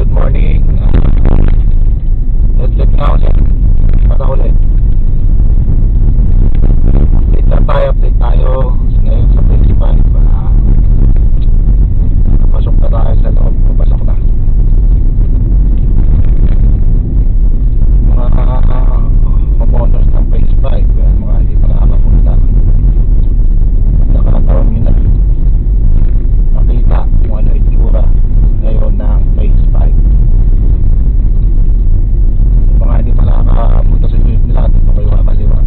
good morning. Let's na ako sa para ulit. Update tayo. Ngayon sa principal. Pasok na tayo sa loob. Pasok na. Mga homeowners ng phase 5. Mga hindi pa nakakapunta. Nakakataon nyo na. Makita kung ano itsura ngayon ng phase 5. Mga hindi pa nakakapunta sa unit nila, dito kayo kakaliwa.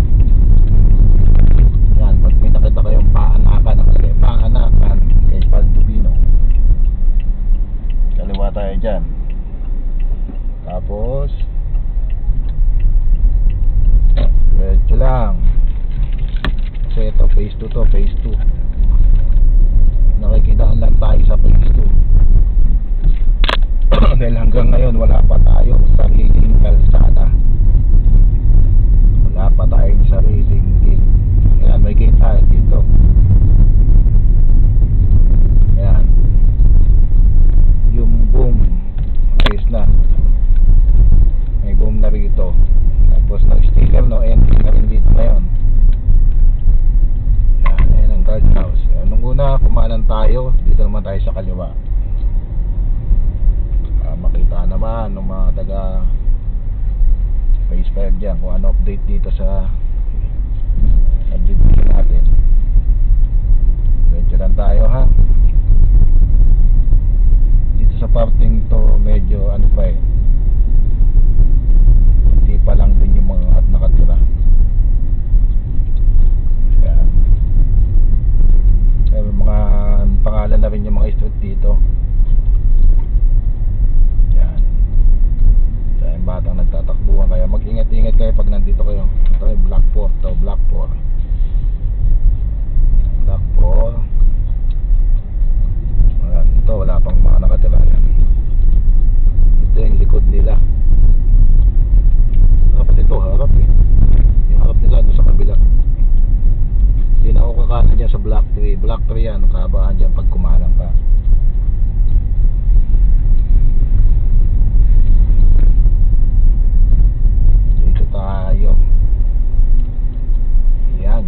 Yan, pag may nakita kayong paanakan, nakalagay paanakan kay Paldubino, kaliwa tayo dyan. Tapos diretso lang, kasi ito phase 2 to, phase 2. Nakikitaan lang tayo sa phase 2 dahil hanggang ngayon wala pa tayo sariling kalsada, wala pa tayong sariling gate. Ayan, may gate tayo dito. Ayan, yung boom ayos na, may boom na rito. Tapos nag-sticker no entry na rin dito ngayon. Ayan, ayan ang guardhouse. Nung una kumanan tayo, dito naman tayo sa kaliwa. Makita naman ng mga taga phase 5 dyan kung ano update dito sa subdivision natin. Medyo lang tayo ha. Dito sa parting to medyo ano pa eh, hindi pa lang din yung mga at nakatira. Ayan. May mga pangalan na rin yung mga street dito. Batang nagtatakbuhan, kaya mag-ingat-ingat kayo pag nandito kayo. Ito ay Block 4 to, Block 4. Block 4. Ayan, ito wala pang mga nakatira yan. Ito yung likod nila. Dapat ito harap eh, yung harap nila doon sa kabila. Hindi na ako kakanan dyan sa Block 3. Block 3 yan, nakabahan dyan pag kumalang ka. Tayo. Yan.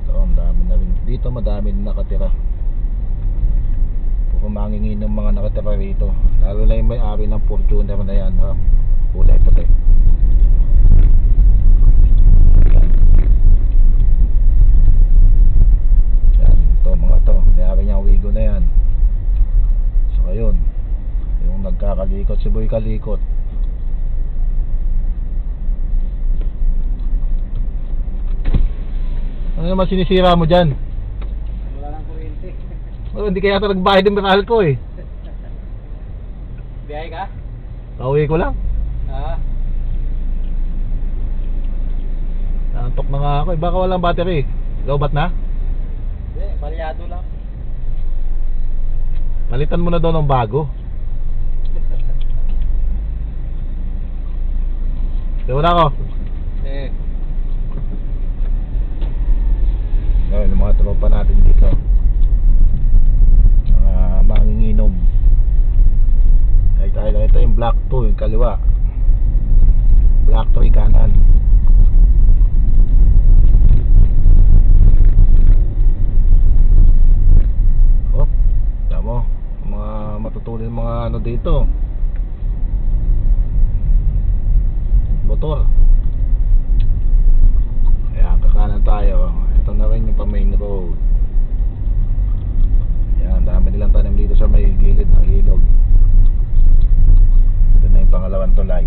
Ito, ang dami na rin. Dito madami na nakatira. Puro mangingin ng mga nakatira rito. Lalo na yung may-ari ng Fortuner na yan. Kulay puti. Yan. Yan. Ito, mga to. May-ari niyang Wigo na yan. So, ayun. Yung nagkakalikot, si Boy Kalikot. Ano naman sinisira mo dyan? Wala lang kuryente. Oh, hindi kaya ito nagbayad ng meral ko eh. Biyahe ka? Pauwi ko lang. Naantok na nga ako eh. Baka walang battery. Lobat na? Hindi, palyado lang. Palitan mo na daw ng bago. Diba na ako? Ngayon, yung mga tropa natin dito, manginginom. Ito yung Block 2, yung kaliwa. Block 3 kanan. Oh, tama mo, mga matutulin mga ano dito, motor. Ayan, kakanan tayo. Ito na rin yung pa-main road. Yan, dami nilang tanim dito sa may gilid ng ilog. Ito na yung pangalawang tulay.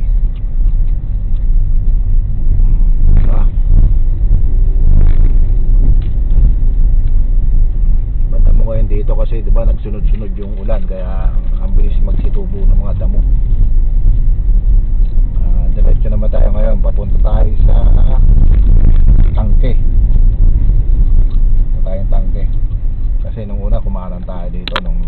Banda mo ngayon dito kasi diba nagsunod-sunod yung ulan, kaya ang bilis magsitubo ng mga damo. Diretso naman tayo ngayon, papunta tayo sa tangke. Tayong tangke kasi nung una kumanan tayo dito nung